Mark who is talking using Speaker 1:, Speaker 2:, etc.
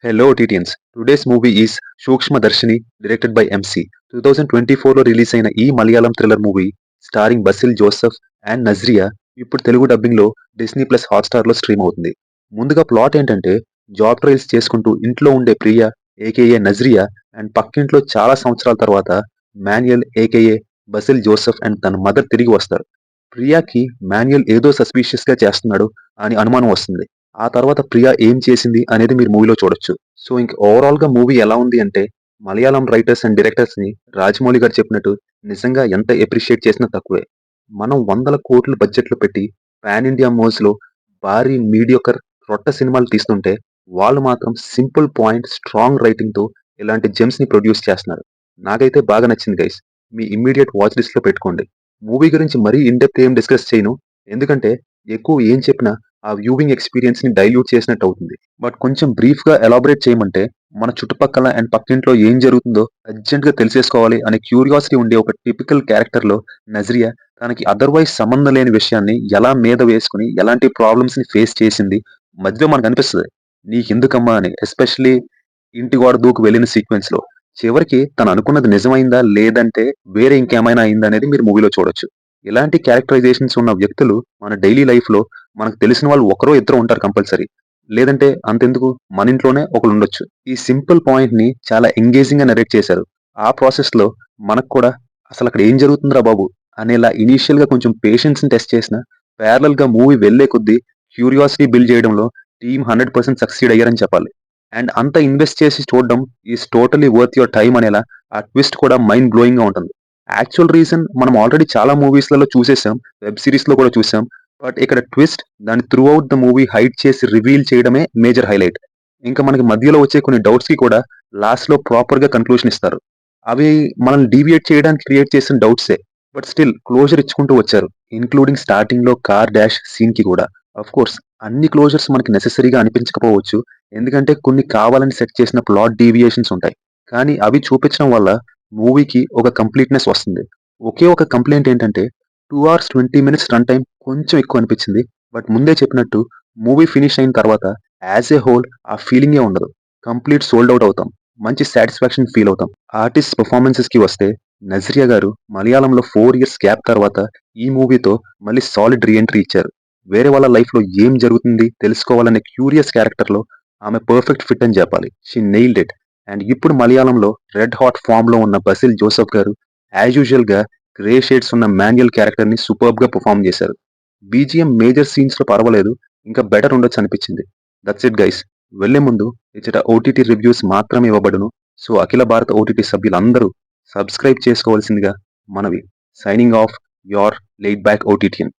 Speaker 1: Hello OTTians. Today's movie is Shukshma Darshini, directed by MC. 2024లో release అయిన ఈ Malayalam thriller movie starring Basil Joseph and Nazriya ఇప్పుడు Telugu dubbing లో Disney plus Hotstar లో stream అవుతుంది. ముందుగా ప్లాట్ ఏంటంటే జాబ్ ట్రయల్స్ చేసుకుంటూ ఇంట్లో ఉండే ప్రియా ఏకేఏ నజ్రియా అండ్ పక్కింట్లో చాలా సంవత్సరాల తర్వాత Manuel AKA Basil Joseph and తన మదర్ తిరిగి వస్తారు. ప్రియాకి మాన్యుయల్ ఏదో సస్పీషియస్ గా చేస్తున్నాడు అని అనుమానం వస్తుంది. ఆ తర్వాత ప్రియా ఏం చేసింది అనేది మీరు మూవీలో చూడొచ్చు. సో ఇంక ఓవరాల్ గా మూవీ ఎలా ఉంది అంటే మలయాళం రైటర్స్ అండ్ డైరెక్టర్స్ ని రాజమౌళి గారు చెప్పినట్టు నిజంగా ఎంత ఎప్రిషియేట్ చేసినా తక్కువే. మనం వందల కోట్లు బడ్జెట్లు పెట్టి పాన్ ఇండియా మోజ్ లో భారీ మీడియోకర్ రొట్ట సినిమాలు తీస్తుంటే వాళ్ళు మాత్రం సింపుల్ పాయింట్ స్ట్రాంగ్ రైటింగ్ తో ఇలాంటి జెమ్స్ ని ప్రొడ్యూస్ చేస్తున్నారు. నాకైతే బాగా నచ్చింది గైస్. మీ ఇమ్మీడియట్ వాచ్ లిస్ట్ లో పెట్టుకోండి. మూవీ గురించి మరీ ఇన్ డెప్త్ ఏం డిస్కస్ చేయను. ఎందుకంటే ఎక్కువ ఏం చెప్పినా ఆ వ్యూవింగ్ ఎక్స్పీరియన్స్ ని డైల్యూట్ చేసినట్టు అవుతుంది. బట్ కొంచెం బ్రీఫ్ గా ఎలాబరేట్ చేయమంటే మన చుట్టుపక్కల అండ్ పక్కింట్లో ఏం జరుగుతుందో అర్జెంట్ గా తెలిసేసుకోవాలి అనే క్యూరియాసిటీ ఉండే ఒక టిపికల్ క్యారెక్టర్ లో నజరియా తనకి అదర్వైజ్ సంబంధం లేని విషయాన్ని ఎలా మీద వేసుకుని ఎలాంటి ప్రాబ్లమ్స్ ని ఫేస్ చేసింది మధ్యలో మనకు అనిపిస్తుంది నీకెందుకమ్మా అని. ఎస్పెషలీ ఇంటి గోడ దూకు వెళ్ళిన సీక్వెన్స్ లో చివరికి తను అనుకున్నది నిజమైందా లేదంటే వేరే ఇంకేమైనా అయిందా అనేది మీరు మూవీలో చూడొచ్చు. ఇలాంటి క్యారెక్టరైజేషన్స్ ఉన్న వ్యక్తులు మన డైలీ లైఫ్ లో మనకు తెలిసిన వాళ్ళు ఒకరో ఇద్దరు ఉంటారు కంపల్సరీ. లేదంటే అంతెందుకు మన ఇంట్లోనే ఒకళ్ళు ఉండొచ్చు. ఈ సింపుల్ పాయింట్ ని చాలా ఎంగేజింగ్ గా నరేట్ చేశారు. ఆ ప్రాసెస్ లో మనకు కూడా అసలు అక్కడ ఏం జరుగుతుందిరా బాబు అనేలా ఇనీషియల్ గా కొంచెం పేషెన్స్ ని టెస్ట్ చేసిన ప్యారలల్ గా మూవీ వెళ్లే కొద్దీ క్యూరియాసిటీ బిల్డ్ చేయడంలో టీమ్ 100% సక్సీడ్ అయ్యారని చెప్పాలి. అండ్ అంత ఇన్వెస్ట్ చేసి చూడడం is totally worth your time అనేలా ఆ ట్విస్ట్ కూడా మైండ్ బ్లోయింగ్ గా ఉంటుంది. యాక్చువల్ రీజన్ మనం ఆల్రెడీ చాలా మూవీస్లలో చూసేసాం, వెబ్ సిరీస్ లో కూడా చూసాం. బట్ ఇక్కడ ట్విస్ట్ దాన్ని through out the movie hide చేసి రివీల్ చేయడమే మేజర్ హైలైట్. ఇంకా మనకి మధ్యలో వచ్చే కొన్ని డౌట్స్ కి కూడా లాస్ట్ లో ప్రాపర్ గా కన్క్లూషన్ ఇస్తారు. అవి మనల్ని డీవియేట్ చేయడానికి క్రియేట్ చేసిన డౌట్సే. బట్ స్టిల్ క్లోజర్ ఇచ్చుకుంటూ వచ్చారు. ఇన్క్లూడింగ్ స్టార్టింగ్ లో కార్ డాష్ సీన్ కి కూడా. అఫ్ కోర్స్ అన్ని క్లోజర్స్ మనకి నెసెసరీగా అనిపించకపోవచ్చు. ఎందుకంటే కొన్ని కావాలని సెట్ చేసిన ప్లాట్ డీవియేషన్స్ ఉంటాయి. కానీ అవి చూపించడం వల్ల మూవీకి ఒక కంప్లీట్నెస్ వస్తుంది. ఒకే ఒక కంప్లైంట్ ఏంటంటే 2 hours 20 minutes రన్ టైం కొంచెం ఎక్కువ అనిపించింది. బట్ ముందే చెప్పినట్టు మూవీ ఫినిష్ అయిన తర్వాత యాజ్ ఏ హోల్ ఆ ఫీలింగే ఉండదు. కంప్లీట్ సోల్డ్ అవుట్ అవుతాం. మంచి సాటిస్ఫాక్షన్ ఫీల్ అవుతాం. ఆర్టిస్ట్ పర్ఫార్మెన్సెస్ కి వస్తే నజ్రియా గారు మలయాళంలో 4 years గ్యాప్ తర్వాత ఈ మూవీతో మళ్ళీ సాలిడ్ రీఎంట్రీ ఇచ్చారు. వేరే వాళ్ళ లైఫ్ లో ఏం జరుగుతుంది తెలుసుకోవాలనే క్యూరియస్ క్యారెక్టర్ లో ఆమె పర్ఫెక్ట్ ఫిట్ అని చెప్పాలి. She nailed it. అండ్ ఇప్పుడు మలయాళంలో రెడ్ హాట్ ఫామ్ లో ఉన్న బసిల్ జోసెఫ్ గారు యాజ్ యూజువల్ గా గ్రే షేడ్స్ ఉన్న మాన్యుయల్ క్యారెక్టర్ ని సూపర్బ్ గా పర్ఫామ్ చేశారు. బీజిఎం మేజర్ సీన్స్ లో పర్వాలేదు, ఇంకా బెటర్ ఉండొచ్చు అనిపించింది. That's it guys. వెళ్లే ముందు ఇచ్చట ఓటీటీ రివ్యూస్ మాత్రమే ఇవ్వబడును. సో అఖిల భారత ఓటీటీ సభ్యులందరూ సబ్స్క్రైబ్ చేసుకోవాల్సిందిగా మనవి. సైనింగ్ ఆఫ్ యోర్ లేట్ బ్యాక్ ఓటీటీఎన్.